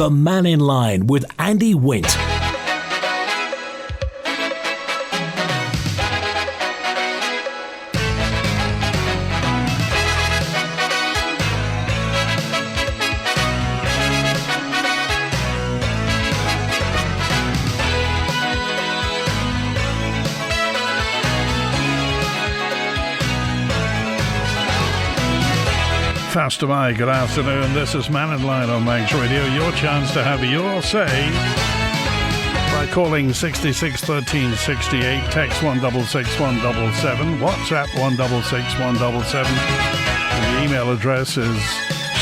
The Mannin Line with Andy Wint. Faster by, good afternoon. This is Mannin Line on Manx Radio. Your chance to have your say by calling 66 13 68, text 166 177, WhatsApp 166 177, and the email address is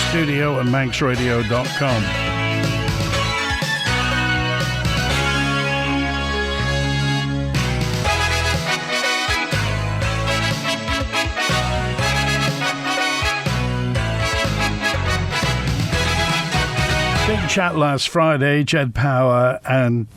studio@manxradio.com. Big chat last Friday. Jed Power and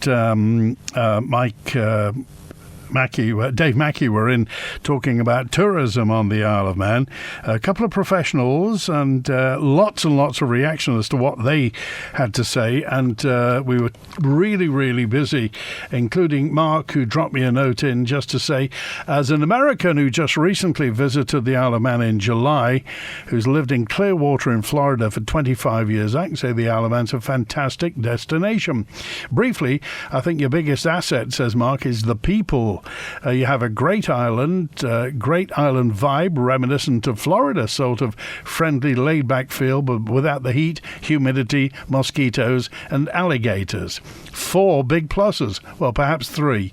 Dave Mackey were in talking about tourism on the Isle of Man. A couple of professionals and lots of reaction as to what they had to say. And we were really, really busy, including Mark, who dropped me a note in just to say, as an American who just recently visited the Isle of Man in July, who's lived in Clearwater in Florida for 25 years, I can say the Isle of Man's a fantastic destination. Briefly, I think your biggest asset, says Mark, is the people. You have a great island vibe, reminiscent of Florida, sort of friendly, laid-back feel, but without the heat, humidity, mosquitoes, and alligators. 4 big pluses. Well, perhaps 3.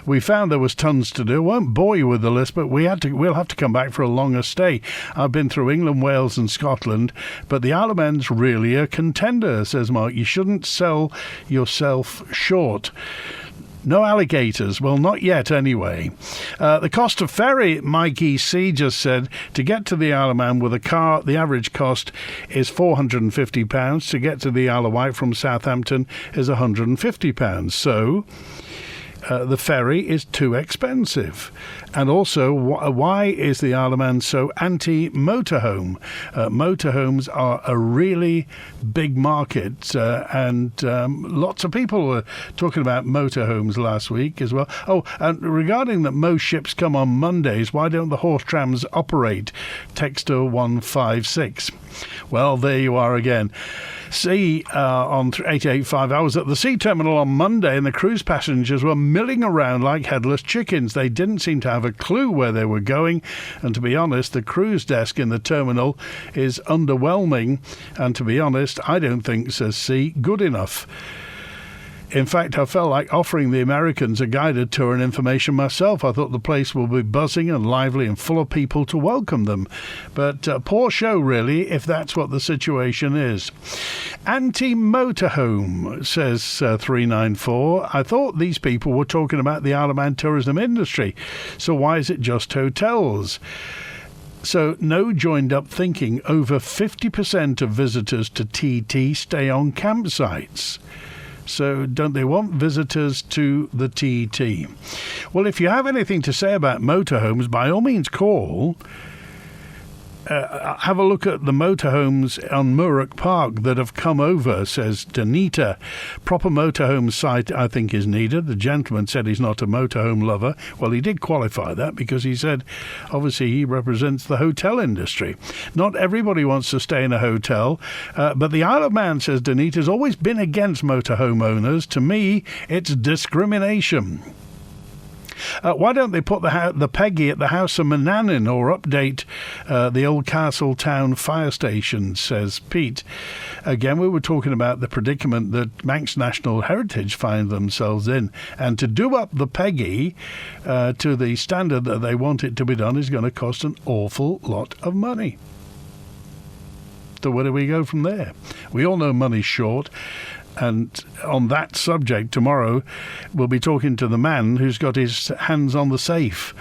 We found there was tons to do. Won't bore you with the list, but we'll have to come back for a longer stay. I've been through England, Wales, and Scotland, but the Isle of Man's really a contender, says Mark. You shouldn't sell yourself short. No alligators. Well, not yet anyway. The cost of ferry, Mikey C just said, to get to the Isle of Man with a car, the average cost is £450. To get to the Isle of Wight from Southampton is £150. So the ferry is too expensive. And also, why is the Isle of Man so anti-motorhome? Motorhomes are a really big market, and lots of people were talking about motorhomes last week as well. Oh, and regarding that most ships come on Mondays, why don't the horse trams operate? Texter 156. Well, there you are again. See, on 885, I was at the sea terminal on Monday and the cruise passengers were milling around like headless chickens. They didn't seem to have a clue where they were going, and to be honest, the cruise desk in the terminal is underwhelming, and to be honest, I don't think, says C, good enough. In fact, I felt like offering the Americans a guided tour and information myself. I thought the place would be buzzing and lively and full of people to welcome them. But poor show, really, if that's what the situation is. Anti-motorhome, says 394. I thought these people were talking about the Isle of Man tourism industry. So why is it just hotels? So, no joined-up thinking. Over 50% of visitors to TT stay on campsites. So don't they want visitors to the TT? Well, if you have anything to say about motorhomes, by all means call. Have a look at the motorhomes on Murrock Park that have come over, says Danita. Proper motorhome site, I think, is needed. The gentleman said he's not a motorhome lover. Well, he did qualify that because he said, obviously, he represents the hotel industry. Not everybody wants to stay in a hotel, but the Isle of Man, says Danita, has always been against motorhome owners. To me, it's discrimination. Why don't they put the Peggy at the House of Mannin or update the old Castle Town fire station, says Pete. Again, we were talking about the predicament that Manx National Heritage find themselves in. And to do up the Peggy to the standard that they want it to be done is going to cost an awful lot of money. So where do we go from there? We all know money's short. And on that subject, tomorrow, we'll be talking to the man who's got his hands on the safe.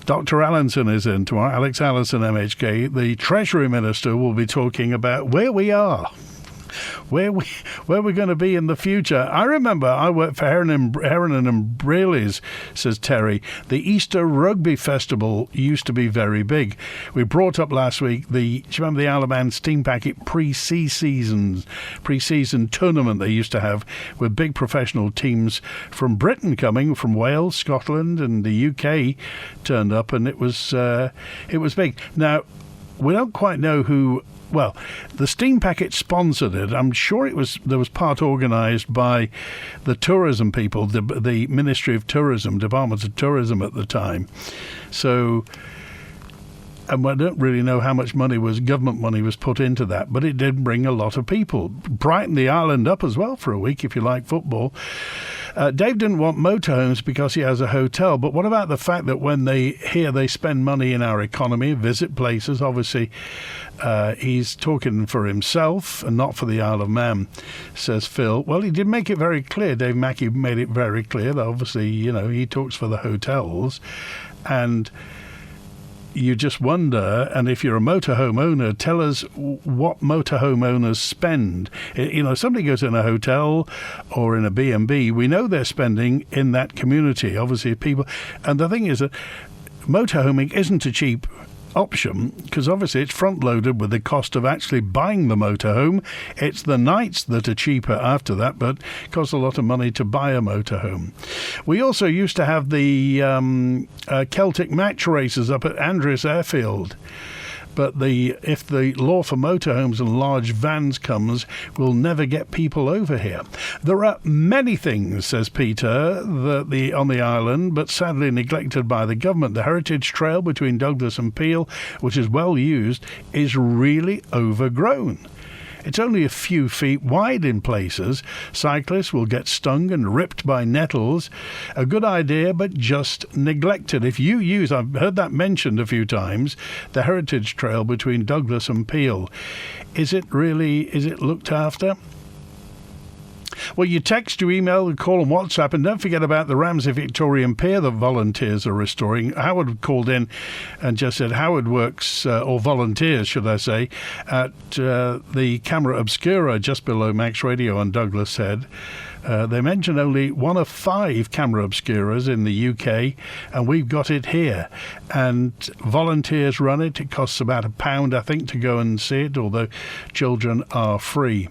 Dr. Allinson is in tomorrow, Alex Allison, MHK. The Treasury Minister will be talking about where we are. where we're going to be in the future. I remember I worked for Heron and Braley's, says Terry. The Easter Rugby Festival used to be very big. We brought up last week do you remember the Isle of Man Steam Packet pre-season tournament they used to have with big professional teams from Britain coming, from Wales, Scotland and the UK turned up, and it was big. Now, we don't quite know who. Well, the Steam Packet sponsored it. I'm sure there was part organised by the tourism people, the Ministry of Tourism, Department of Tourism at the time. So, and I don't really know how much government money was put into that, but it did bring a lot of people. Brighten the island up as well for a week if you like football. Dave didn't want motorhomes because he has a hotel, but what about the fact that when they spend money in our economy, visit places? Obviously, he's talking for himself and not for the Isle of Man, says Phil. Well, he did make it very clear. Dave Mackey made it very clear that obviously, he talks for the hotels, and you just wonder, and if you're a motorhome owner, tell us what motorhome owners spend. Somebody goes in a hotel or in a B&B, we know they're spending in that community. Obviously, people, and the thing is that motorhoming isn't a cheap option because obviously it's front-loaded with the cost of actually buying the motorhome. It's the nights that are cheaper after that, but it costs a lot of money to buy a motorhome. We also used to have the Celtic match races up at Andreas Airfield. But if the law for motorhomes and large vans comes, we'll never get people over here. There are many things, says Peter, on the island, but sadly neglected by the government. The heritage trail between Douglas and Peel, which is well used, is really overgrown. It's only a few feet wide in places. Cyclists will get stung and ripped by nettles. A good idea, but just neglected. If you use, I've heard that mentioned a few times, the heritage trail between Douglas and Peel, is it looked after? Well, you text, you email, you call and WhatsApp, and don't forget about the Ramsey Victorian Pier that volunteers are restoring. Howard called in and just said Howard works, or volunteers, should I say, at the Camera Obscura just below Max Radio on Douglas Head. They mentioned only one of 5 Camera Obscuras in the UK, and we've got it here. And volunteers run it. It costs about £1, I think, to go and see it, although children are free.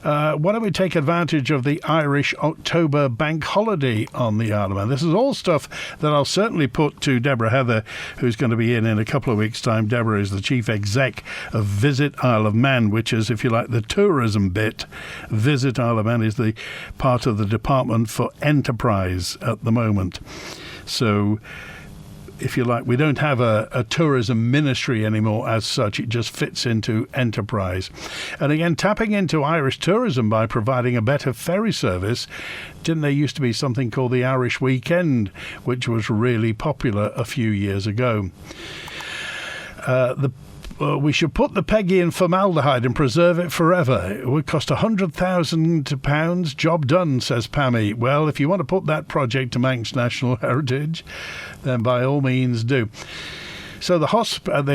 Why don't we take advantage of the Irish October bank holiday on the Isle of Man? This is all stuff that I'll certainly put to Deborah Heather, who's going to be in a couple of weeks' time. Deborah is the chief exec of Visit Isle of Man, which is, if you like, the tourism bit. Visit Isle of Man is the part of the Department for Enterprise at the moment. So, if you like, we don't have a tourism ministry anymore as such. It just fits into enterprise. And again, tapping into Irish tourism by providing a better ferry service. Didn't there used to be something called the Irish Weekend, which was really popular a few years ago? We should put the Peggy in formaldehyde and preserve it forever. It would cost £100,000. Job done, says Pammy. Well, if you want to put that project to Manx National Heritage, then by all means do. So the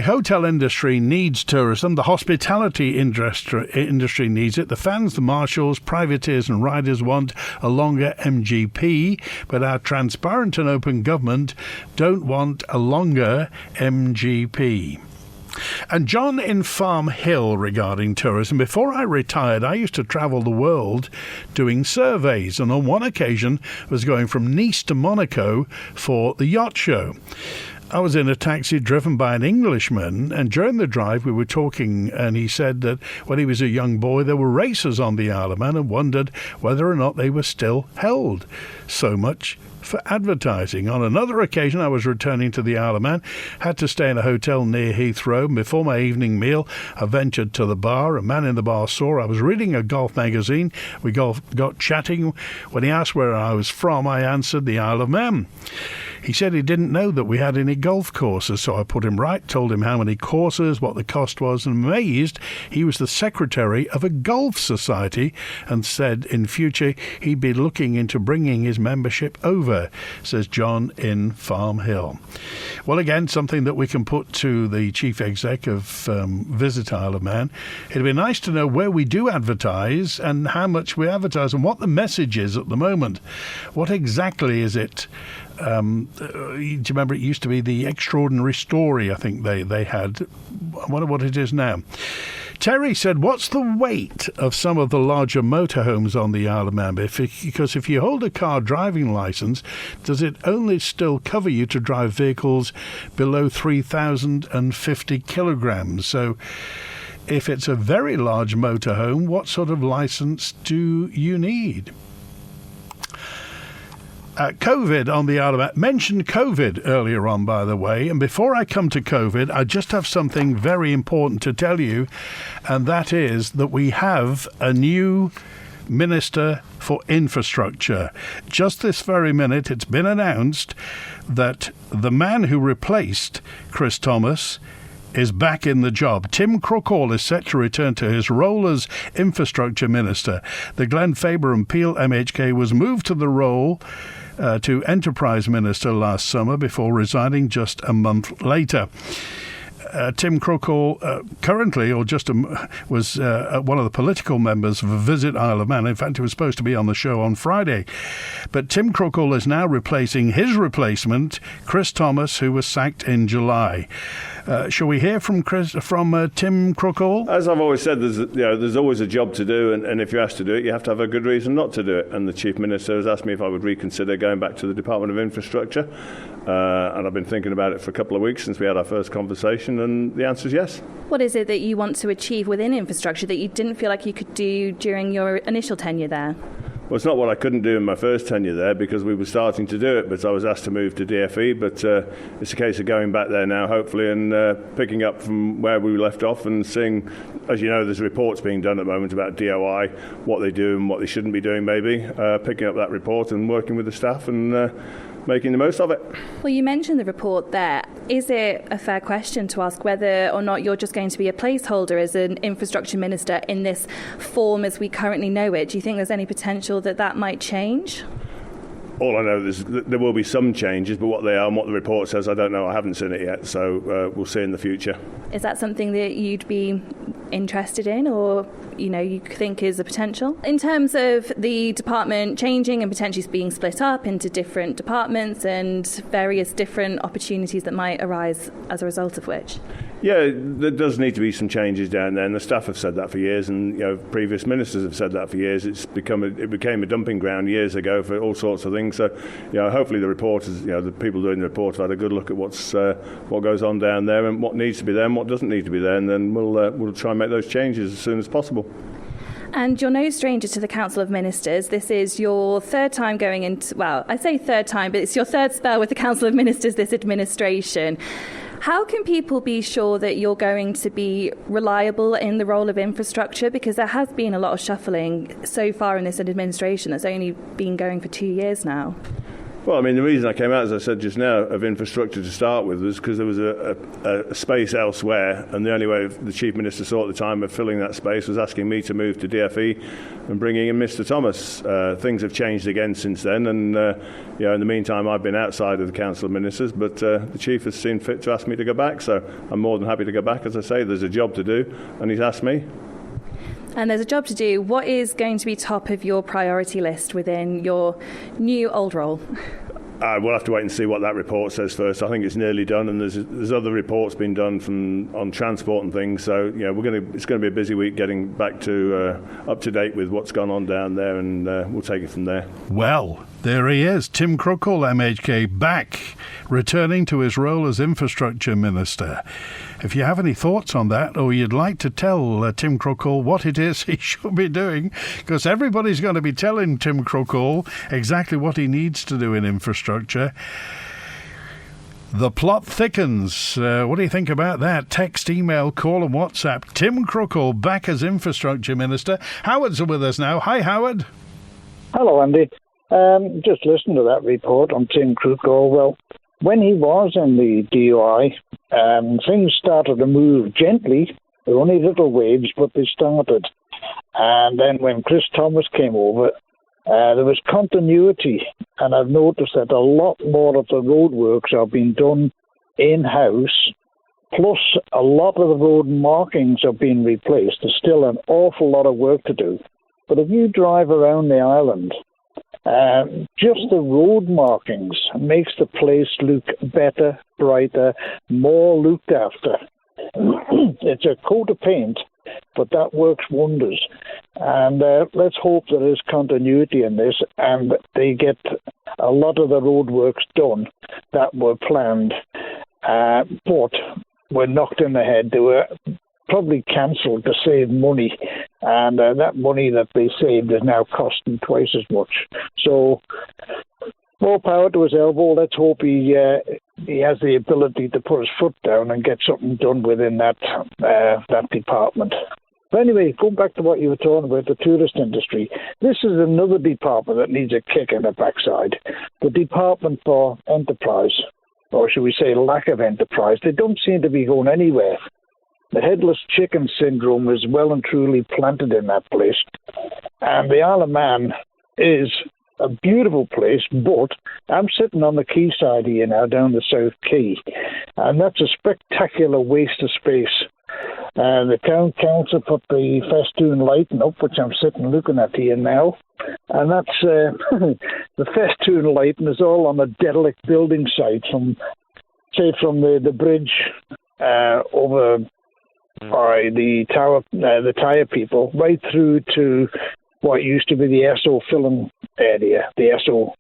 hotel industry needs tourism. The hospitality industry needs it. The fans, the marshals, privateers and riders want a longer MGP, but our transparent and open government don't want a longer MGP. And John in Farm Hill regarding tourism. Before I retired, I used to travel the world doing surveys, and on one occasion was going from Nice to Monaco for the yacht show. I was in a taxi driven by an Englishman, and during the drive we were talking, and he said that when he was a young boy there were races on the Isle of Man and wondered whether or not they were still held. So much for advertising. On another occasion, I was returning to the Isle of Man, had to stay in a hotel near Heathrow, and before my evening meal, I ventured to the bar. A man in the bar saw I was reading a golf magazine. We got chatting. When he asked where I was from, I answered the Isle of Man. He said he didn't know that we had any golf courses. So I put him right, told him how many courses, what the cost was, and amazed he was the secretary of a golf society and said in future he'd be looking into bringing his membership over, says John in Farm Hill. Well, again, something that we can put to the chief exec of Visit Isle of Man. It'd be nice to know where we do advertise and how much we advertise and what the message is at the moment. What exactly is it? Do you remember it used to be the Extraordinary Story, I think they had. I wonder what it is now. Terry said, what's the weight of some of the larger motorhomes on the Isle of Man? Because if you hold a car driving licence, does it only still cover you to drive vehicles below 3,050 kilograms? So if it's a very large motorhome, what sort of licence do you need? COVID on the Isle of Man. Mentioned COVID earlier on, by the way. And before I come to COVID, I just have something very important to tell you. And that is that we have a new Minister for Infrastructure. Just this very minute, it's been announced that the man who replaced Chris Thomas is back in the job. Tim Crookall is set to return to his role as Infrastructure Minister. The Glen Faber and Peel MHK was moved to the role to Enterprise Minister last summer before resigning just a month later. Tim Crookall currently, or just was one of the political members of Visit Isle of Man. In fact, he was supposed to be on the show on Friday. But Tim Crookall is now replacing his replacement, Chris Thomas, who was sacked in July. Shall we hear from Tim Crookall? As I've always said, there's always a job to do, and if you're asked to do it, you have to have a good reason not to do it. And the Chief Minister has asked me if I would reconsider going back to the Department of Infrastructure, and I've been thinking about it for a couple of weeks since we had our first conversation, and the answer is yes. What is it that you want to achieve within infrastructure that you didn't feel like you could do during your initial tenure there? Well, it's not what I couldn't do in my first tenure there because we were starting to do it, but I was asked to move to DFE. But it's a case of going back there now, hopefully, and picking up from where we left off and seeing, as you know, there's reports being done at the moment about DOI, what they do and what they shouldn't be doing maybe, picking up that report and working with the staff and making the most of it. Well, you mentioned the report there. Is it a fair question to ask whether or not you're just going to be a placeholder as an infrastructure minister in this form as we currently know it? Do you think there's any potential that might change? All I know is that there will be some changes, but what they are and what the report says, I don't know. I haven't seen it yet, so we'll see in the future. Is that something that you'd be interested in or, you think is a potential? In terms of the department changing and potentially being split up into different departments and various different opportunities that might arise as a result of which? Yeah, there does need to be some changes down there, and the staff have said that for years, and previous ministers have said that for years. It became a dumping ground years ago for all sorts of things. So, hopefully the reporters, the people doing the report have had a good look at what goes on down there and what needs to be there and what doesn't need to be there, and then we'll try and make those changes as soon as possible. And you're no stranger to the Council of Ministers. This is your third time going into, well, I say third time, but it's your third spell with the Council of Ministers this administration. How can people be sure that you're going to be reliable in the role of infrastructure? Because there has been a lot of shuffling so far in this administration that's only been going for 2 years now. Well, the reason I came out, as I said just now, of infrastructure to start with was because there was a space elsewhere, and the only way the Chief Minister saw at the time of filling that space was asking me to move to DFE and bringing in Mr Thomas. Things have changed again since then, and in the meantime I've been outside of the Council of Ministers, but the Chief has seen fit to ask me to go back, so I'm more than happy to go back. As I say, there's a job to do, and he's asked me. And there's a job to do. What is going to be top of your priority list within your new old role? We'll have to wait and see what that report says first. I think it's nearly done, and there's other reports being done on transport and things. So it's going to be a busy week getting back to up to date with what's gone on down there, and we'll take it from there. Well, there he is, Tim Crookall MHK, back, returning to his role as Infrastructure Minister. If you have any thoughts on that, or you'd like to tell Tim Crookall what it is he should be doing, because everybody's going to be telling Tim Crookall exactly what he needs to do in infrastructure. The plot thickens. What do you think about that? Text, email, call and WhatsApp. Tim Crookall back as Infrastructure Minister. Howard's with us now. Hi, Howard. Hello, Andy. Just listened to that report on Tim Crookall. Well, when he was in the DUI, things started to move gently. There were only little waves, but they started. And then when Chris Thomas came over, there was continuity. And I've noticed that a lot more of the roadworks are being done in-house. Plus, a lot of the road markings are being replaced. There's still an awful lot of work to do. But if you drive around the island, just the road markings makes the place look better, brighter, more looked after. It's a coat of paint, but that works wonders. And let's hope there is continuity in this and they get a lot of the roadworks done that were planned, but were knocked in the head. They were probably cancelled to save money, and that money that they saved is now costing twice as much. So more power to his elbow. Let's hope he has the ability to put his foot down and get something done within that department. But anyway, going back to what you were talking about, the tourist industry, this is another department that needs a kick in the backside. The Department for Enterprise, or should we say lack of enterprise, they don't seem to be going anywhere. The headless chicken syndrome is well and truly planted in that place. And the Isle of Man is a beautiful place, but I'm sitting on the quayside here now, down the South Quay, and that's a spectacular waste of space. The town council put the festoon lighting up, which I'm sitting looking at here now, and that's the festoon lighting is all on a derelict building site from the bridge over by the tyre people, right through to what used to be the Esso filling area, the Esso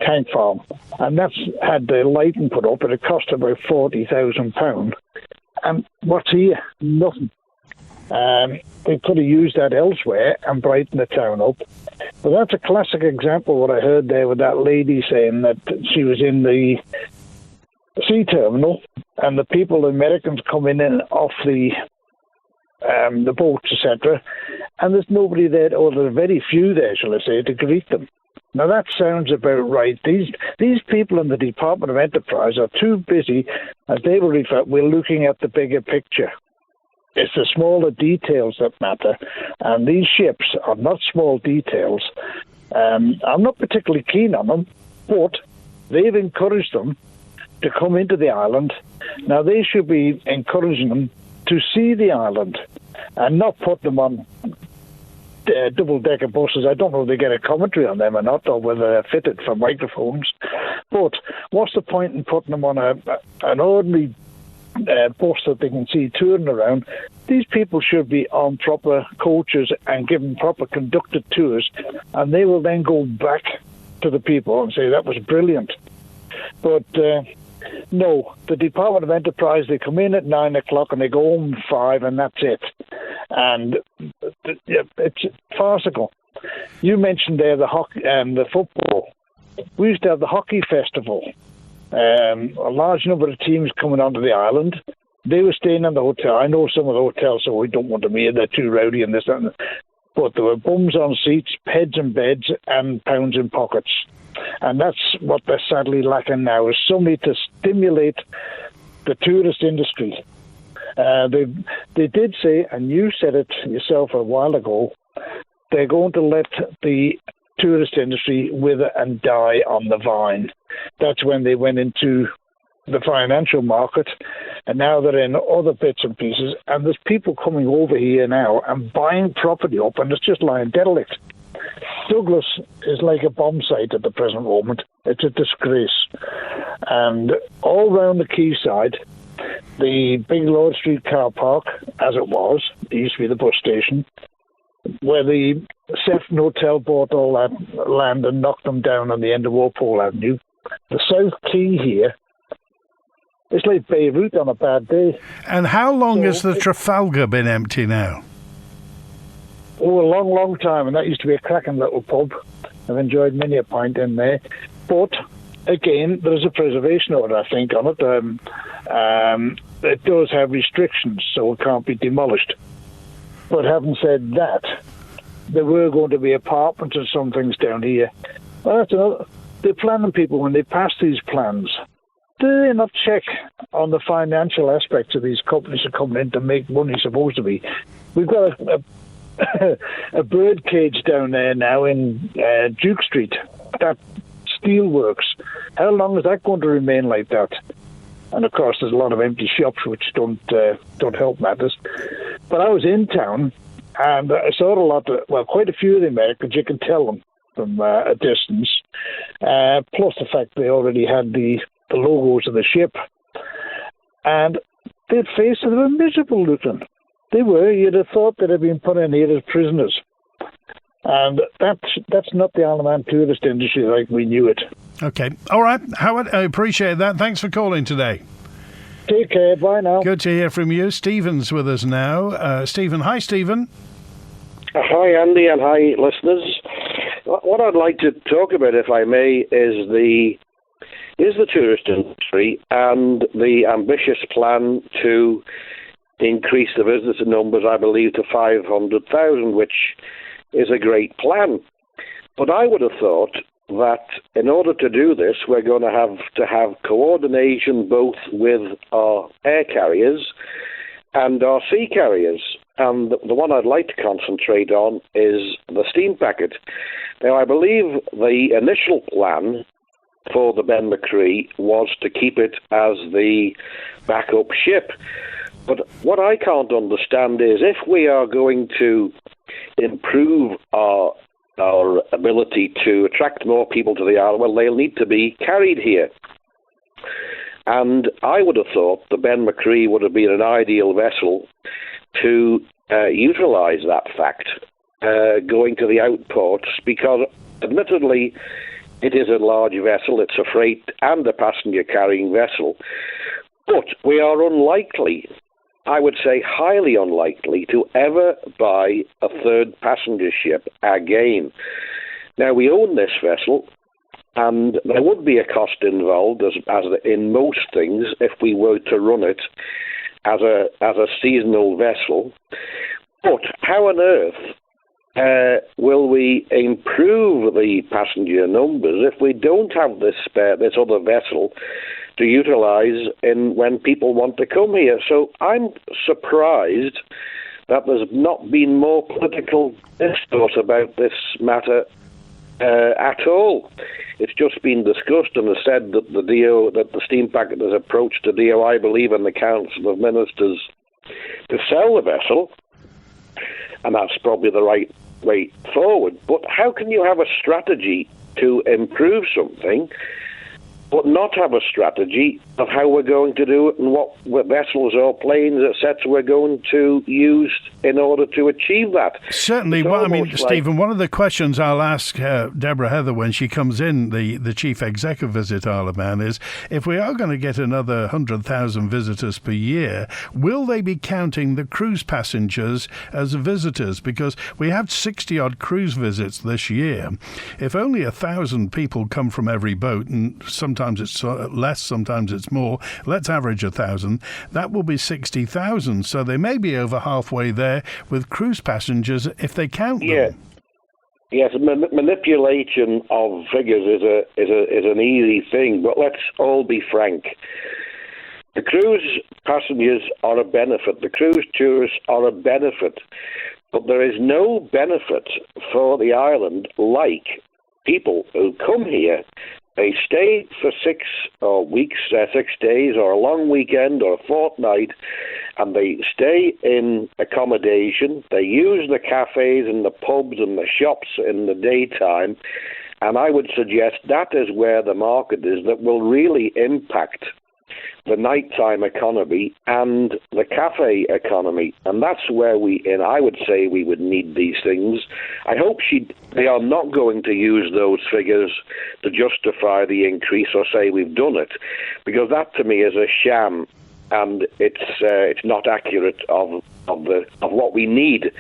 tank farm. And that's had the lighting put up, and it cost about £40,000. And what's here? Nothing. They could have used that elsewhere and brightened the town up. But that's a classic example of what I heard there with that lady saying that she was in the sea terminal, and the people, the Americans, coming in off the boats, etc., and there's nobody there, or there are very few there, shall I say, to greet them. Now that sounds about right. These people in the Department of Enterprise are too busy, as they will refer, we're looking at the bigger picture. It's the smaller details that matter, and these ships are not small details. I'm not particularly keen on them, but they've encouraged them to come into the island. Now they should be encouraging them to see the island and not put them on double-decker buses. I don't know if they get a commentary on them or not, or whether they're fitted for microphones. But what's the point in putting them on an ordinary bus that they can see touring around? These people should be on proper coaches and given proper conducted tours, and they will then go back to the people and say, that was brilliant. But no, the Department of Enterprise, they come in at 9 o'clock and they go home at 5, and that's it. And it's farcical. You mentioned there the hockey and the football. We used to have the hockey festival. A large number of teams coming onto the island. They were staying in the hotel. I know some of the hotels, so we don't want them here. They're too rowdy and this and that. But there were bums on seats, heads in beds, and pounds in pockets. And that's what they're sadly lacking now, is somebody to stimulate the tourist industry. They did say, and you said it yourself a while ago, they're going to let the tourist industry wither and die on the vine. That's when they went into the financial market, and now they're in other bits and pieces, and there's people coming over here now and buying property up, and it's just lying derelict. Douglas is like a bomb site at the present moment. It's a disgrace. And all round the quayside, the Big Lord Street car park, as it was, it used to be the bus station, where the Sefton Hotel bought all that land and knocked them down on the end of Walpole Avenue. The South Quay here, it's like Beirut on a bad day. And how long has the Trafalgar been empty now? Oh, a long, long time, and that used to be a cracking little pub. I've enjoyed many a pint in there. But, again, there's a preservation order, I think, on it. It does have restrictions, so it can't be demolished. But having said that, there were going to be apartments and some things down here. Well, the planning people, when they pass these plans, do they not check on the financial aspects of these companies that are coming in to make money, supposed to be? We've got a bird cage down there now in Duke Street, that steelworks. How long is that going to remain like that? And of course, there's a lot of empty shops which don't help matters. But I was in town and I saw quite a few of the Americans. You can tell them from a distance. Plus the fact they already had the logos of the ship, and their faces were miserable looking. They were. You'd have thought they'd have been put in here as prisoners. And that's not the Isle of Man tourist industry like we knew it. Okay. All right, Howard, I appreciate that. Thanks for calling today. Take care. Bye now. Good to hear from you. Stephen's with us now. Stephen. Hi, Stephen. Hi, Andy, and hi, listeners. What I'd like to talk about, if I may, is the tourist industry and the ambitious plan to increase the visitor numbers, I believe, to 500,000, which is a great plan. But I would have thought that in order to do this, we're going to have coordination both with our air carriers and our sea carriers. And the one I'd like to concentrate on is the steam packet. Now, I believe the initial plan for the Ben Chree was to keep it as the backup ship. But what I can't understand is if we are going to improve our ability to attract more people to the island, well, they'll need to be carried here. And I would have thought the Ben Chree would have been an ideal vessel to utilise that fact, going to the outports, because admittedly it is a large vessel, it's a freight and a passenger carrying vessel, but we are unlikely, I would say highly unlikely, to ever buy a third passenger ship again. Now, we own this vessel, and there would be a cost involved, as in most things, if we were to run it as a seasonal vessel. But how on earth will we improve the passenger numbers if we don't have this other vessel to utilise when people want to come here? So I'm surprised that there's not been more political discourse about this matter at all. It's just been discussed and has said that the steam packet has approached the DO, I believe, and the Council of Ministers to sell the vessel, and that's probably the right way forward. But how can you have a strategy to improve something but not have a strategy of how we're going to do it and what vessels or planes, etc., we're going to use in order to achieve that? Certainly. Well, I mean, Stephen, one of the questions I'll ask Deborah Heather when she comes in, the chief exec of Visit Isle of Man, is if we are going to get another 100,000 visitors per year, will they be counting the cruise passengers as visitors? Because we have 60-odd cruise visits this year. If only 1,000 people come from every boat, and sometimes it's less, sometimes it's more, let's average 1,000, that will be 60,000. So they may be over halfway there with cruise passengers if they count them. Yes, manipulation of figures is an easy thing, but let's all be frank. The cruise passengers are a benefit. The cruise tourists are a benefit. But there is no benefit for the island like people who come here. They stay for 6 days, or a long weekend, or a fortnight, and they stay in accommodation. They use the cafes and the pubs and the shops in the daytime, and I would suggest that is where the market is that will really impact the nighttime economy and the cafe economy, and that's where I would say we would need these things. I hope they are not going to use those figures to justify the increase or say we've done it, because that to me is a sham, and it's not accurate of what we need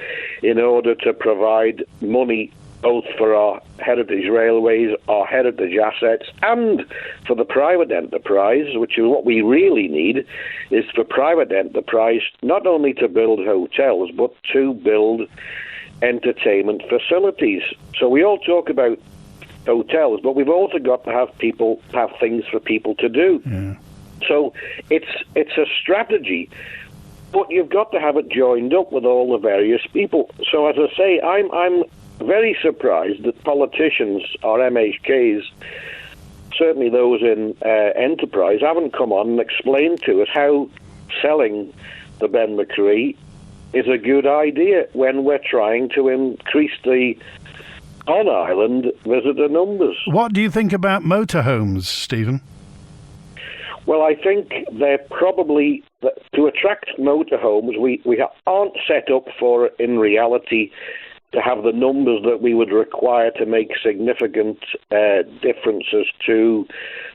in order to provide money both for our heritage railways, our heritage assets, and for the private enterprise, which is what we really need, is for private enterprise not only to build hotels, but to build entertainment facilities. So we all talk about hotels, but we've also got to have things for people to do. Yeah. So it's a strategy, but you've got to have it joined up with all the various people. So as I say, I'm very surprised that politicians or MHKs, certainly those in enterprise, haven't come on and explained to us how selling the Ben Chree is a good idea when we're trying to increase the on-island visitor numbers. What do you think about motorhomes, Stephen? Well, I think they're probably, to attract motorhomes, we aren't set up for, in reality, to have the numbers that we would require to make significant differences to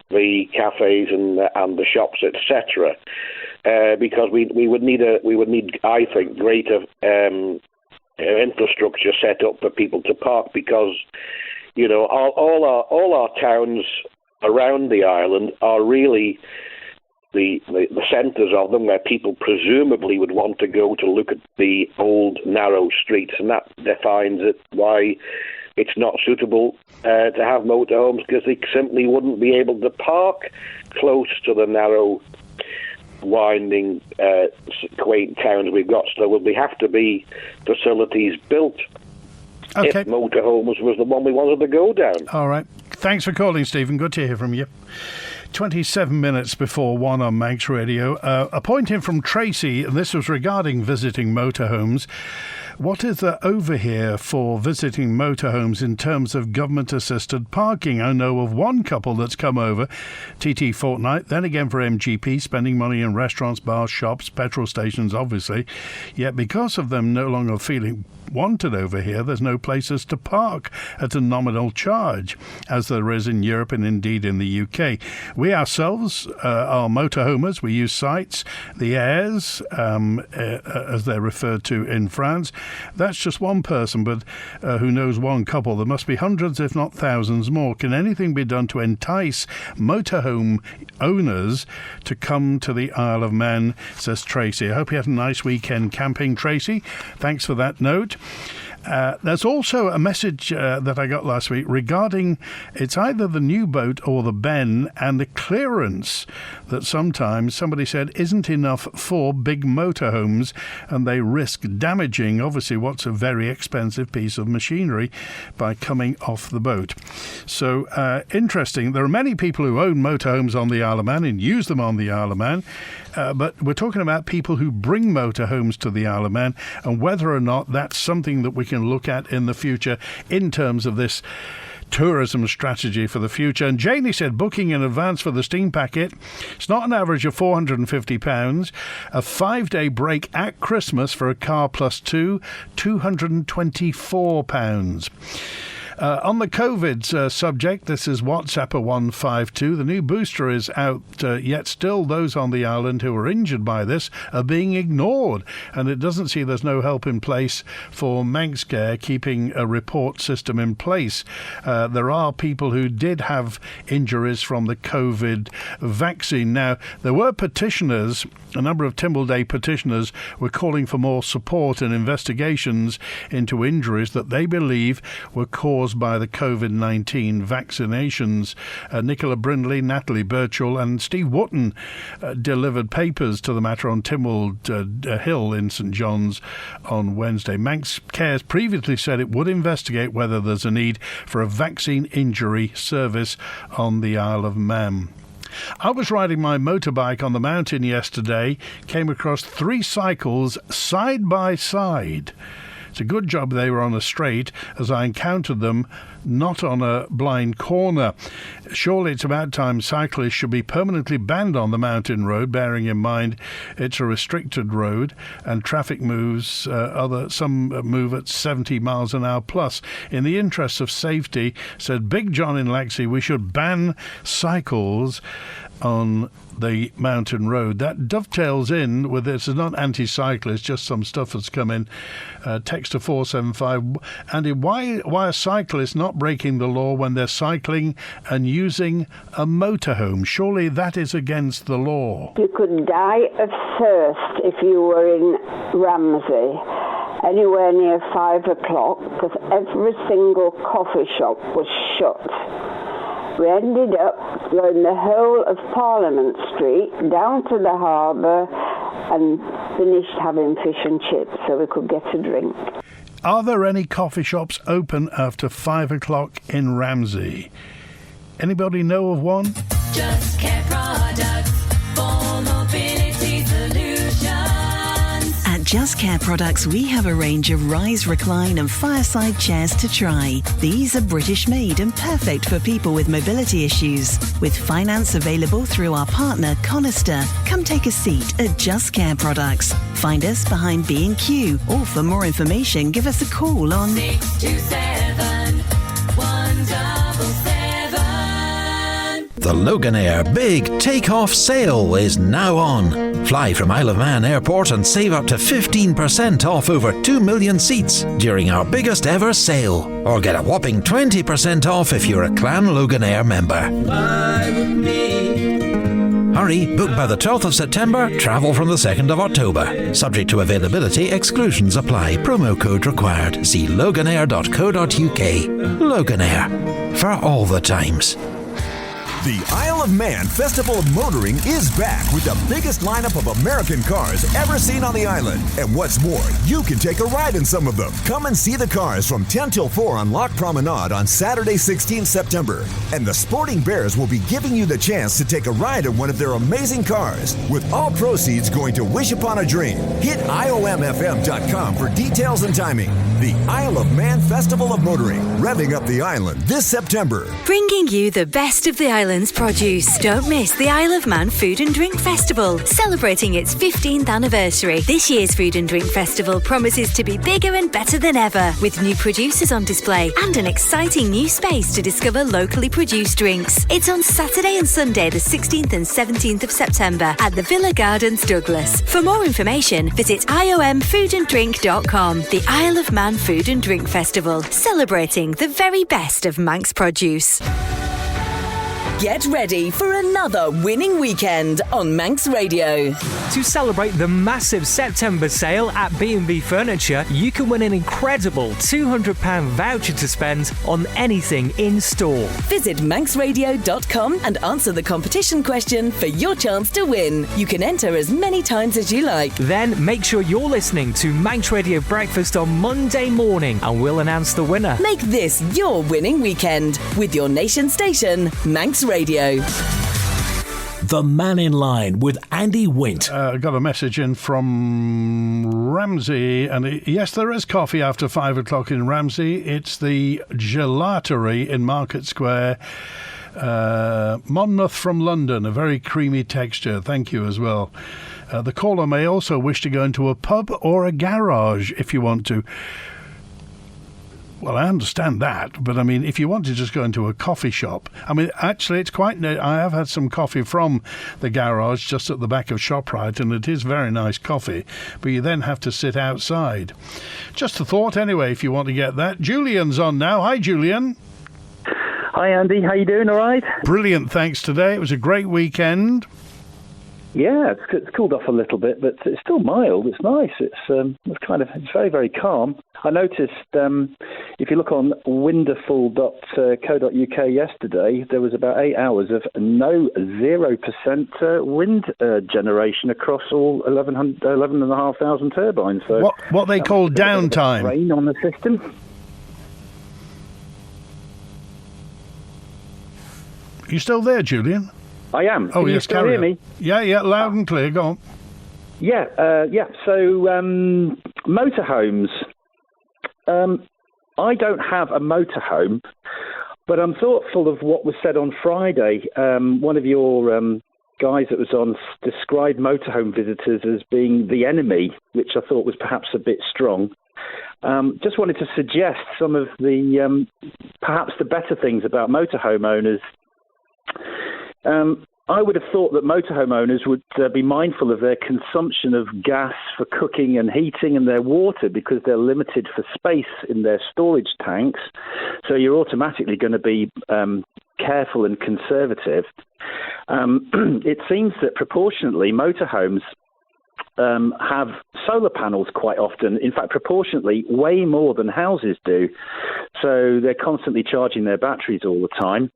the cafes and the shops, etc. Because we would need, I think, greater infrastructure set up for people to park. Because all our towns around the island are really the centres of them, where people presumably would want to go to look at the old narrow streets, and that defines it why it's not suitable to have motorhomes, because they simply wouldn't be able to park close to the narrow, winding, quaint towns we've got. So there will have to be facilities built. Okay. If motorhomes was the one we wanted to go down. All right. Thanks for calling, Stephen. Good to hear from you. 27 minutes before 1 on Manx Radio. A point in from Tracy, and this was regarding visiting motorhomes. What is the over here for visiting motorhomes in terms of government-assisted parking? I know of one couple that's come over, TT Fortnight, then again for MGP, spending money in restaurants, bars, shops, petrol stations, obviously. Yet because of them no longer feeling wanted over here, there's no places to park at a nominal charge, as there is in Europe and indeed in the UK. We ourselves are motorhomers. We use sites, the airs, as they're referred to in France. That's just one person, but who knows one couple? There must be hundreds, if not thousands more. Can anything be done to entice motorhome owners to come to the Isle of Man, says Tracy. I hope you had a nice weekend camping, Tracy. Thanks for that note. There's also a message that I got last week regarding it's either the new boat or the Ben and the clearance that sometimes somebody said isn't enough for big motorhomes, and they risk damaging, obviously, what's a very expensive piece of machinery by coming off the boat. So, interesting. There are many people who own motorhomes on the Isle of Man and use them on the Isle of Man, but we're talking about people who bring motorhomes to the Isle of Man, and whether or not that's something that we can look at in the future in terms of this tourism strategy for the future. And Janie said booking in advance for the steam packet, it's not an average of £450. A 5-day break at Christmas for a car plus two, £224. On the COVID subject, this is WhatsApper 152. The new booster is out, yet still those on the island who are injured by this are being ignored. And it doesn't seem there's no help in place for Manx Care keeping a report system in place. There are people who did have injuries from the COVID vaccine. Now, there were petitioners, a number of Timble Day petitioners were calling for more support and investigations into injuries that they believe were caused by the COVID-19 vaccinations. Nicola Brindley, Natalie Birchall and Steve Wotton delivered papers to the matter on Timble Hill in St John's on Wednesday. Manx Cares previously said it would investigate whether there's a need for a vaccine injury service on the Isle of Man. I was riding my motorbike on the mountain yesterday, came across 3 cycles side by side. It's a good job they were on a straight, as I encountered them not on a blind corner. Surely it's about time cyclists should be permanently banned on the mountain road, bearing in mind it's a restricted road and traffic moves, some move at 70 miles an hour plus. In the interests of safety, said Big John in Laxey, we should ban cycles on the mountain road. That dovetails in with this. It's not anti-cyclist, just some stuff that's come in. Text to 475. Andy, why are cyclists not breaking the law when they're cycling and using a motorhome? Surely that is against the law. You could die of thirst if you were in Ramsey. anywhere near 5 o'clock because every single coffee shop was shut. We ended up going the whole of Parliament Street down to the harbour and finished having fish and chips so we could get a drink. Are there any coffee shops open after 5 o'clock in Ramsey? Anybody know of one? Just Care Products for mobility solutions. At Just Care Products, we have a range of rise, recline and fireside chairs to try. These are British made and perfect for people with mobility issues. With finance available through our partner Conister, come take a seat at Just Care Products. Find us behind B&Q, or for more information, give us a call on 627 177. The Loganair Big Take-Off Sale is now on. Fly from Isle of Man Airport and save up to 15% off over 2 million seats during our biggest ever sale. Or get a whopping 20% off if you're a Clan Loganair member. Fly with me. Hurry, book by the 12th of September, travel from the 2nd of October. Subject to availability, exclusions apply. Promo code required. See loganair.co.uk. Loganair. For all the times. The Isle of Man Festival of Motoring is back with the biggest lineup of American cars ever seen on the island. And what's more, you can take a ride in some of them. Come and see the cars from 10 till 4 on Loch Promenade on Saturday, 16 September. And the Sporting Bears will be giving you the chance to take a ride in one of their amazing cars, with all proceeds going to Wish Upon a Dream. Hit IOMFM.com for details and timing. The Isle of Man Festival of Motoring, revving up the island this September. Bringing you the best of the island's produce. Don't miss the Isle of Man Food and Drink Festival, celebrating its 15th anniversary. This year's Food and Drink Festival promises to be bigger and better than ever, with new producers on display and an exciting new space to discover locally produced drinks. It's on Saturday and Sunday, the 16th and 17th of September at the Villa Gardens, Douglas. For more information, visit iomfoodanddrink.com. The Isle of Man Food and Drink Festival, celebrating the very best of Manx produce. Get ready for another winning weekend on Manx Radio. To celebrate the massive September sale at B&B Furniture, you can win an incredible £200 voucher to spend on anything in store. Visit manxradio.com and answer the competition question for your chance to win. You can enter as many times as you like. Then make sure you're listening to Manx Radio Breakfast on Monday morning and we'll announce the winner. Make this your winning weekend with your nation station, Manx Radio. The Mannin Line with Andy Wint. I got a message in from Ramsey, and yes, there is coffee after 5 o'clock in Ramsey. It's the Gelatery in Market Square. Monmouth from London, a very creamy texture. Thank you as well. The caller may also wish to go into a pub or a garage if you want to. Well, I understand that, but I mean, if you want to just go into a coffee shop, I mean, actually, it's quite. I have had some coffee from the garage just at the back of ShopRite, and it is very nice coffee, but you then have to sit outside. Just a thought, anyway, if you want to get that. Julian's on now. Hi, Julian. Hi, Andy. How you doing? All right? Brilliant, thanks today. It was a great weekend. Yeah, it's cooled off a little bit, but it's still mild. It's nice. It's very, very calm. I noticed if you look on winderful.co.uk yesterday, there was about 8 hours of 0% wind generation across all 11,500 turbines. So what they call downtime. Rain on the system. Are you still there, Julian? I am. Oh, Can you still hear me? Yeah, loud and clear. Go on. Yeah. So, motorhomes. I don't have a motorhome, but I'm thoughtful of what was said on Friday. One of your guys that was on described motorhome visitors as being the enemy, which I thought was perhaps a bit strong. Just wanted to suggest some of the perhaps the better things about motorhome owners. I would have thought that motorhome owners would be mindful of their consumption of gas for cooking and heating and their water, because they're limited for space in their storage tanks. So you're automatically going to be careful and conservative. It seems that proportionately motorhomes have solar panels quite often. In fact, proportionately, way more than houses do. So they're constantly charging their batteries all the time.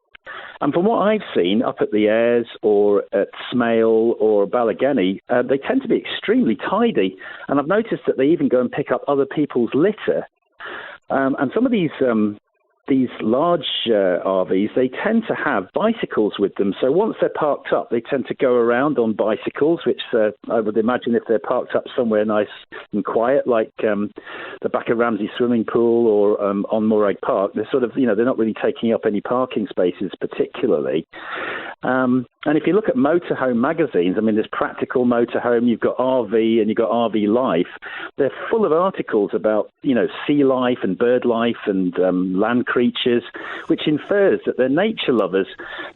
And from what I've seen up at the Ayres or at Smale or Ballygenny, they tend to be extremely tidy. And I've noticed that they even go and pick up other people's litter. And some of these large RVs, they tend to have bicycles with them. So once they're parked up, they tend to go around on bicycles, which I would imagine if they're parked up somewhere nice and quiet, like the back of Ramsey swimming pool or on Morag Park, they're sort of, they're not really taking up any parking spaces particularly. And if you look at motorhome magazines, there's Practical Motorhome, you've got RV, and you've got RV Life. They're full of articles about, sea life and bird life and land creatures, which infers that they're nature lovers.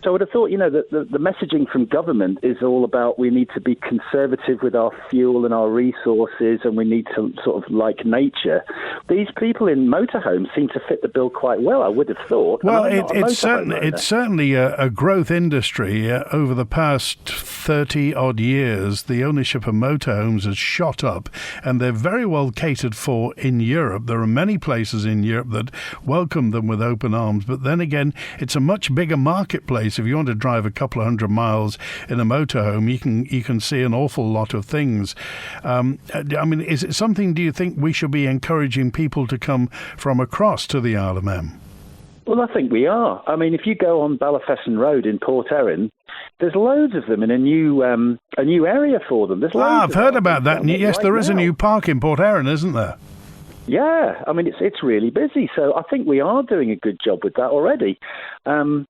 So I would have thought, that the messaging from government is all about we need to be conservative with our fuel and our resources, and we need to sort of like nature. These people in motorhomes seem to fit the bill quite well, I would have thought. Well, it's certainly a growth industry. Over the past 30-odd years, the ownership of motorhomes has shot up, and they're very well catered for in Europe. There are many places in Europe that welcome them with open arms, but then again, it's a much bigger marketplace. If you want to drive a couple of 100 miles in a motorhome, you can see an awful lot of things. Is it something, do you think, we should be encouraging people to come from across to the Isle of Man? Well, I think we are. If you go on Ballafesson Road in Port Erin, there's loads of them in a new area for them. I've heard about that. Yes, there is a new park in Port Erin, isn't there? Yeah, it's really busy. So I think we are doing a good job with that already. And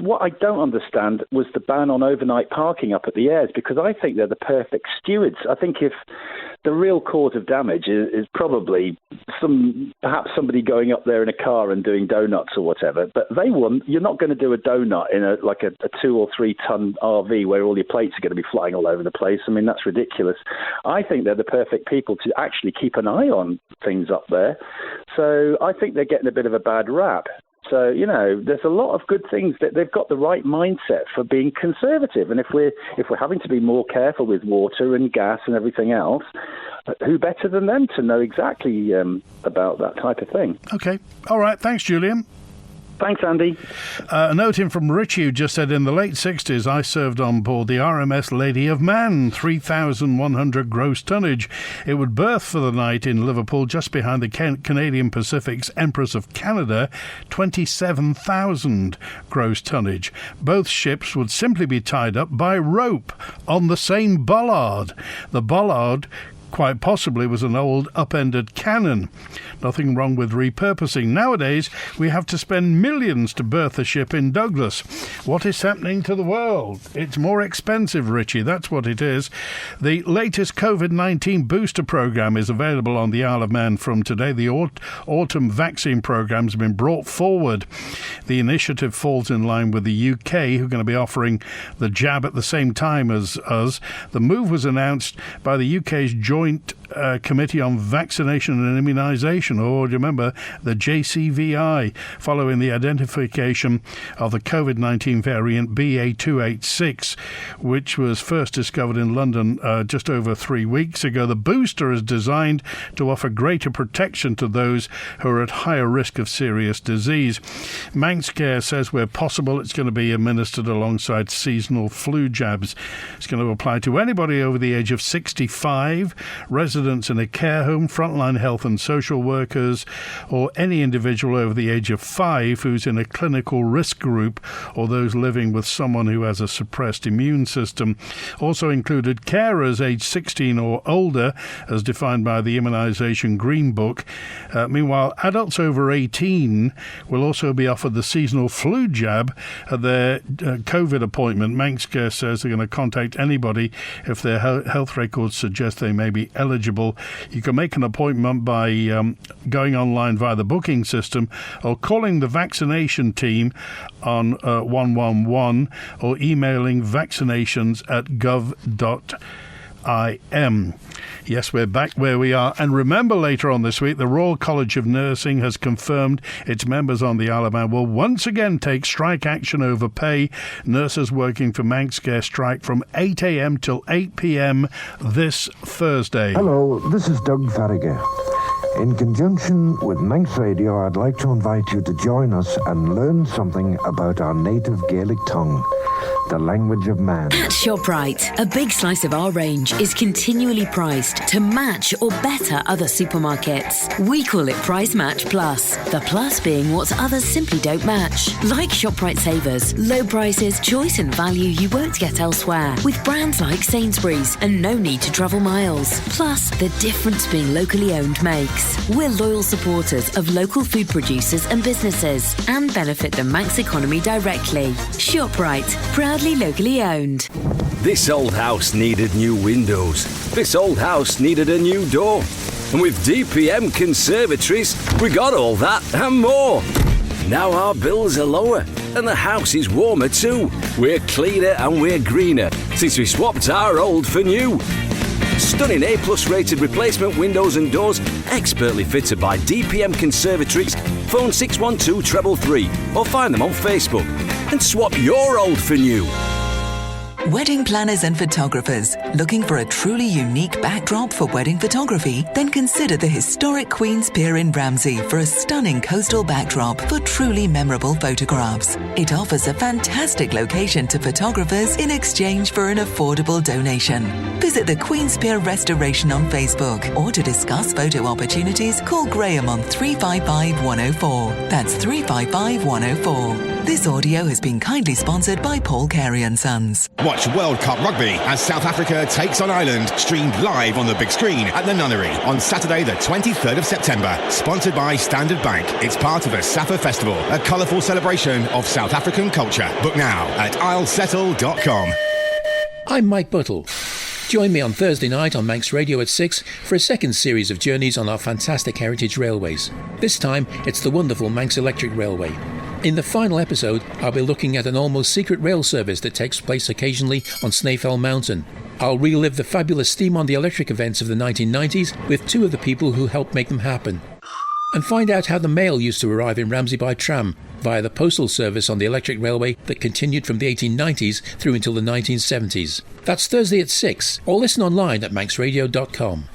what I don't understand was the ban on overnight parking up at the Ayres, because I think they're the perfect stewards. I think if the real cause of damage is probably perhaps somebody going up there in a car and doing donuts or whatever, but you're not going to do a donut in a 2 or 3 ton RV where all your plates are going to be flying all over the place. That's ridiculous. I think they're the perfect people to actually keep an eye on things up there. So I think they're getting a bit of a bad rap. So, there's a lot of good things that they've got the right mindset for being conservative. And if we're having to be more careful with water and gas and everything else, who better than them to know exactly about that type of thing? Okay. All right. Thanks, Julian. Thanks, Andy. A note in from Richie, who just said, in the late 60s, I served on board the RMS Lady of Man, 3,100 gross tonnage. It would berth for the night in Liverpool, just behind the Canadian Pacific's Empress of Canada, 27,000 gross tonnage. Both ships would simply be tied up by rope on the same bollard. The bollard quite possibly was an old upended cannon. Nothing wrong with repurposing. Nowadays, we have to spend millions to berth a ship in Douglas. What is happening to the world? It's more expensive, Richie. That's what it is. The latest COVID-19 booster program is available on the Isle of Man from today. The autumn vaccine program has been brought forward. The initiative falls in line with the UK, who are going to be offering the jab at the same time as us. The move was announced by the UK's Joint Committee on Vaccination and Immunisation, or do you remember, the JCVI, following the identification of the COVID-19 variant BA286, which was first discovered in London just over 3 weeks ago. The booster is designed to offer greater protection to those who are at higher risk of serious disease. Manx Care says where possible, it's going to be administered alongside seasonal flu jabs. It's going to apply to anybody over the age of 65, residents in a care home, frontline health and social workers, or any individual over the age of 5 who's in a clinical risk group, or those living with someone who has a suppressed immune system. Also included carers aged 16 or older, as defined by the Immunisation Green Book. Meanwhile, adults over 18 will also be offered the seasonal flu jab at their COVID appointment. Manx Care says they're going to contact anybody if their health records suggest they may be eligible. You can make an appointment by going online via the booking system, or calling the vaccination team on 111, or emailing vaccinations@gov.ireland. Yes, we're back where we are. And remember, later on this week, the Royal College of Nursing has confirmed its members on the Isle of Man will once again take strike action over pay. Nurses working for Manx Care strike from 8 a.m. till 8 p.m. this Thursday. Hello, this is Doug Farragher. In conjunction with Manx Radio, I'd like to invite you to join us and learn something about our native Gaelic tongue, the language of man. At ShopRite, a big slice of our range is continually priced to match or better other supermarkets. We call it Price Match Plus, the plus being what others simply don't match. Like ShopRite Savers, low prices, choice and value you won't get elsewhere, with brands like Sainsbury's and no need to travel miles. Plus, the difference being locally owned makes. We're loyal supporters of local food producers and businesses and benefit the Manx economy directly. ShopRite, proudly locally owned. This old house needed new windows. This old house needed a new door. And with DPM Conservatories, we got all that and more. Now our bills are lower and the house is warmer too. We're cleaner and we're greener since we swapped our old for new. Stunning A+ rated replacement windows and doors, expertly fitted by DPM Conservatories. Phone 612 333 or find them on Facebook and swap your old for new. Wedding planners and photographers looking for a truly unique backdrop for wedding photography? Then consider the historic Queen's Pier in Ramsey for a stunning coastal backdrop for truly memorable photographs. It offers a fantastic location to photographers in exchange for an affordable donation. Visit the Queen's Pier Restoration on Facebook, or to discuss photo opportunities, call Graham on 355 104. That's 355 104. This audio has been kindly sponsored by Paul Carey & Sons. Watch World Cup Rugby as South Africa takes on Ireland, streamed live on the big screen at the Nunnery on Saturday the 23rd of September. Sponsored by Standard Bank. It's part of the SAFA Festival, a colourful celebration of South African culture. Book now at islesettle.com. I'm Mike Buttle. Join me on Thursday night on Manx Radio at 6 for a second series of journeys on our fantastic heritage railways. This time, it's the wonderful Manx Electric Railway. In the final episode, I'll be looking at an almost secret rail service that takes place occasionally on Snaefell Mountain. I'll relive the fabulous Steam on the Electric events of the 1990s with two of the people who helped make them happen. And find out how the mail used to arrive in Ramsey by tram via the postal service on the electric railway that continued from the 1890s through until the 1970s. That's Thursday at 6, or listen online at manxradio.com.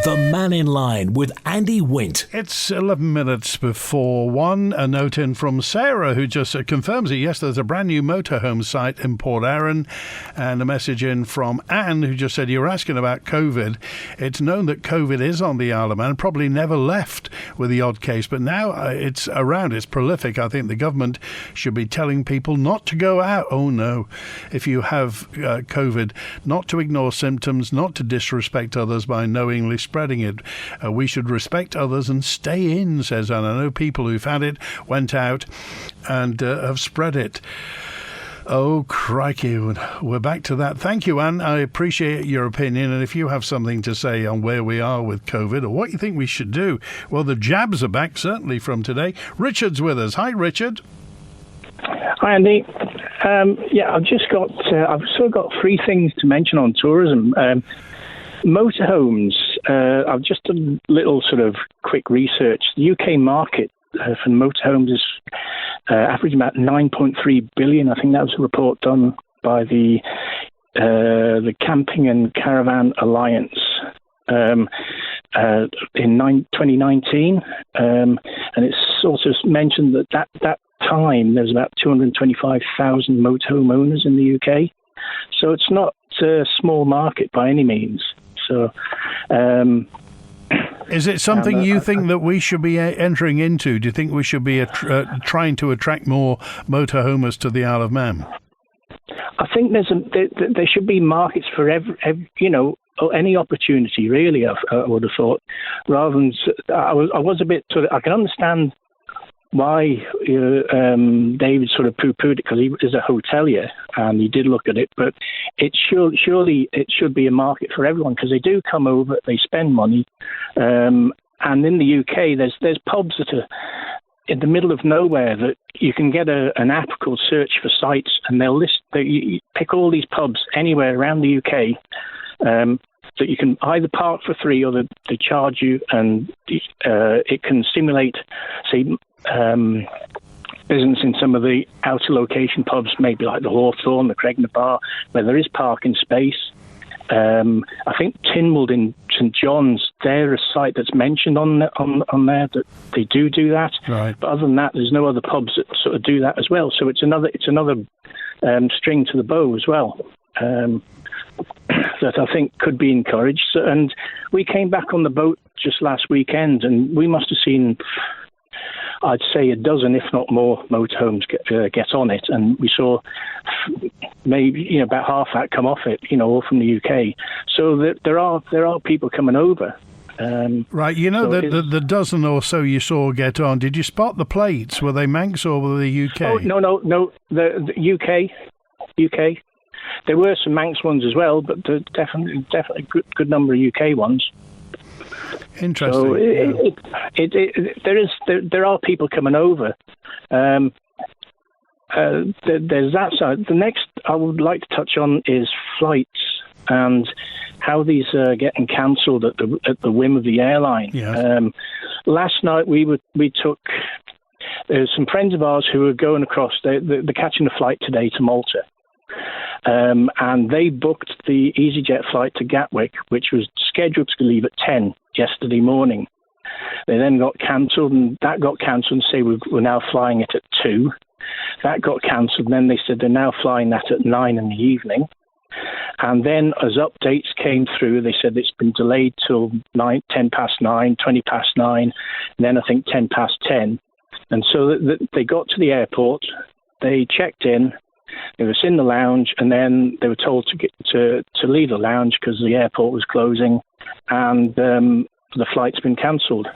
The Mannin Line with Andy Wint. It's 11 minutes before 1. A note in from Sarah, who just confirms it. Yes, there's a brand new motorhome site in Port Arran. And a message in from Anne, who just said, you're asking about COVID. It's known that COVID is on the Isle of Man, probably never left with the odd case. But now it's around, it's prolific. I think the government should be telling people not to go out. Oh, no. If you have COVID, not to ignore symptoms, not to disrespect others by knowingly spreading it. We should respect others and stay in, says Anne. I know people who've had it, went out and have spread it. Oh, crikey. We're back to that. Thank you, Anne. I appreciate your opinion. And if you have something to say on where we are with COVID or what you think we should do, well, the jabs are back, certainly from today. Richard's with us. Hi, Richard. Hi, Andy. I've sort of got three things to mention on tourism. Motorhomes. I've just done a little sort of quick research. The UK market for motorhomes is averaging about 9.3 billion. I think that was a report done by the Camping and Caravan Alliance in 2019, and it's sort of mentioned that time there was about 225,000 motorhome owners in the UK. So it's not a small market by any means. So, is it something you think that we should be entering into? Do you think we should be trying to attract more motorhomers to the Isle of Man? I think there should be markets for any opportunity. Really, I would have thought. Rather than I was a bit sort of. I can understand why David sort of poo-pooed it, because he is a hotelier and he did look at it, but surely it should be a market for everyone, because they do come over, they spend money, and in the UK there's pubs that are in the middle of nowhere that you can get an app called Search for Sites, and they'll you pick all these pubs anywhere around the UK that you can either park for free or they charge you, and it can simulate, say, business in some of the outer location pubs, maybe like the Hawthorne, the Cregna Bar, where there is parking space. I think Tynwald in St John's, they're a site that's mentioned on there that they do that. Right. But other than that, there's no other pubs that sort of do that as well. So it's another string to the bow as well. That I think could be encouraged. So, and we came back on the boat just last weekend, and we must have seen, I'd say, a dozen, if not more, motorhomes get on it, and we saw maybe about half that come off it, all from the UK. So there are people coming over. Right, the dozen or so you saw get on. Did you spot the plates? Were they Manx or were they UK? Oh no, the UK. There were some Manx ones as well, but definitely good number of UK ones. Interesting. So there are people coming over. There's that side. The next I would like to touch on is flights and how these are getting cancelled at the whim of the airline. Yes. Last night we took. There's some friends of ours who were going across. They're catching a flight today to Malta. And they booked the EasyJet flight to Gatwick, which was scheduled to leave at 10 yesterday morning. They then got cancelled, and that got cancelled, and say we're now flying it at 2. That got cancelled, and then they said they're now flying that at 9 in the evening. And then as updates came through, they said it's been delayed till 10 past 9, 20 past 9, and then I think 10 past 10. And so they got to the airport, they checked in, they were in the lounge, and then they were told to leave the lounge because the airport was closing, and the flight's been cancelled.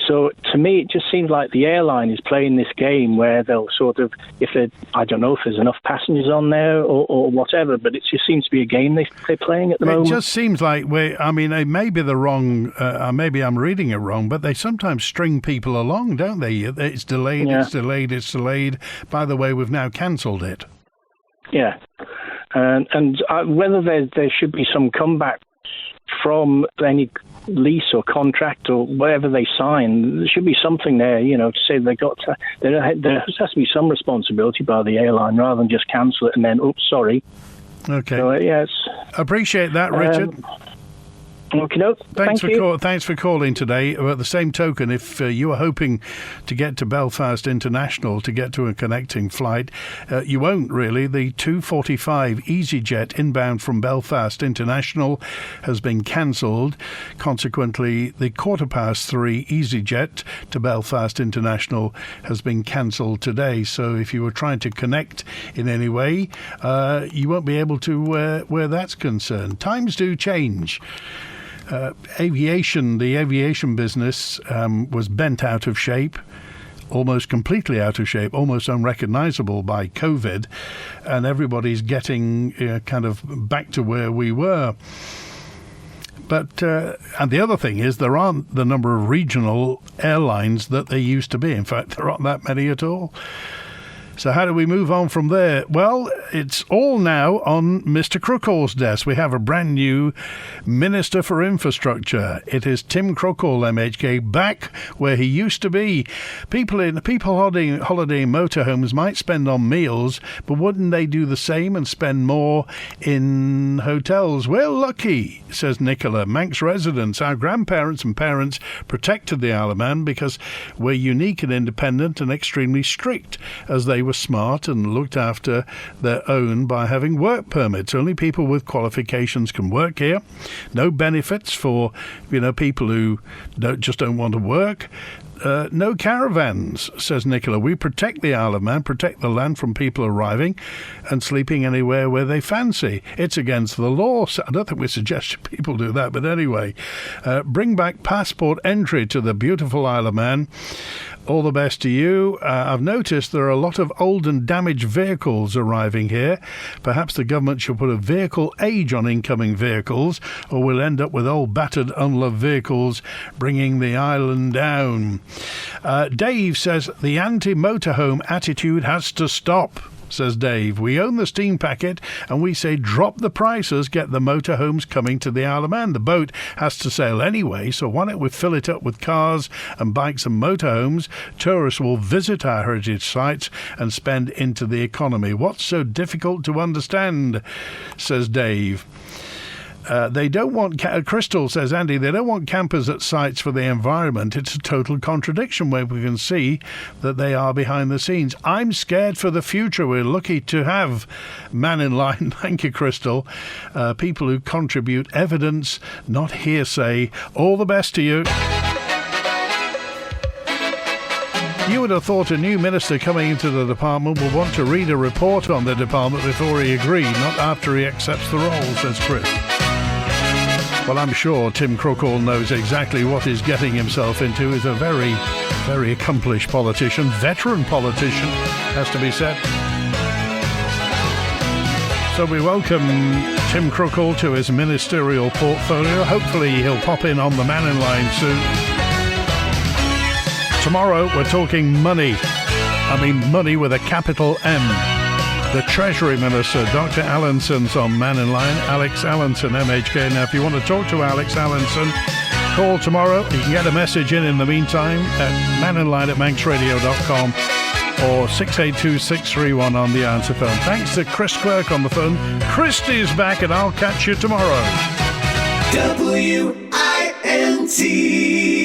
So to me, it just seems like the airline is playing this game where they'll sort of, I don't know if there's enough passengers on there or whatever, but it just seems to be a game they're playing at the moment. It just seems like it may be the wrong, maybe I'm reading it wrong, but they sometimes string people along, don't they? It's delayed, yeah. It's delayed. By the way, we've now cancelled it. Yeah, and whether there should be some comeback from any lease or contract or whatever they sign, there should be something there, to say there has to be some responsibility by the airline rather than just cancel it and then, oops, sorry. Okay. So, yes. Appreciate that, Richard. Thanks for calling today. At the same token, if you are hoping to get to Belfast International to get to a connecting flight, you won't really. The 2:45 EasyJet inbound from Belfast International has been cancelled. Consequently, the 3:15 EasyJet to Belfast International has been cancelled today. So if you were trying to connect in any way, you won't be able to where that's concerned. Times do change. The aviation business was bent out of shape, almost completely out of shape, almost unrecognisable by COVID, and everybody's getting kind of back to where we were. But and the other thing is there aren't the number of regional airlines that there used to be. In fact, there aren't that many at all. So how do we move on from there? Well, it's all now on Mr. Crookall's desk. We have a brand new Minister for Infrastructure. It is Tim Crookall MHK, back where he used to be. People holiday motorhomes might spend on meals, but wouldn't they do the same and spend more in hotels? We're lucky, says Nicola. Manx residents, our grandparents and parents protected the Isle of Man because we're unique and independent and extremely strict, as they were smart and looked after their own by having work permits. Only people with qualifications can work here. No benefits for people who don't want to work. No caravans, says Nicola. We protect the Isle of Man, protect the land from people arriving and sleeping anywhere where they fancy. It's against the law. So I don't think we suggest people do that, but anyway. Bring back passport entry to the beautiful Isle of Man. All the best to you. I've noticed there are a lot of old and damaged vehicles arriving here. Perhaps the government should put a vehicle age on incoming vehicles, or we'll end up with old, battered, unloved vehicles bringing the island down. Dave says the anti-motorhome attitude has to stop. Says Dave, we own the steam packet and we say drop the prices, get the motorhomes coming to the Isle of Man. The boat has to sail anyway, so why don't we fill it up with cars and bikes and motorhomes? Tourists will visit our heritage sites and spend into the economy. What's so difficult to understand? Says Dave. They don't want, Crystal says, Andy, they don't want campers at sites for the environment. It's a total contradiction where we can see that they are behind the scenes. I'm scared for the future. We're lucky to have Mannin Line, thank you, Crystal, people who contribute evidence, not hearsay. All the best to you. You would have thought a new minister coming into the department would want to read a report on the department before he agreed, not after he accepts the role, says Chris. Well, I'm sure Tim Crookall knows exactly what he's getting himself into. He's a very, very accomplished politician, veteran politician, has to be said. So we welcome Tim Crookall to his ministerial portfolio. Hopefully he'll pop in on the Mannin Line soon. Tomorrow we're talking money. I mean money with a capital M. The Treasury Minister, Dr. Allinson's on Mannin Line. Alex Allinson, MHK. Now, if you want to talk to Alex Allinson, call tomorrow. You can get a message in the meantime at manninline@manxradio.com or 682-631 on the answer phone. Thanks to Chris Quirk on the phone. Christy's back, and I'll catch you tomorrow. WINT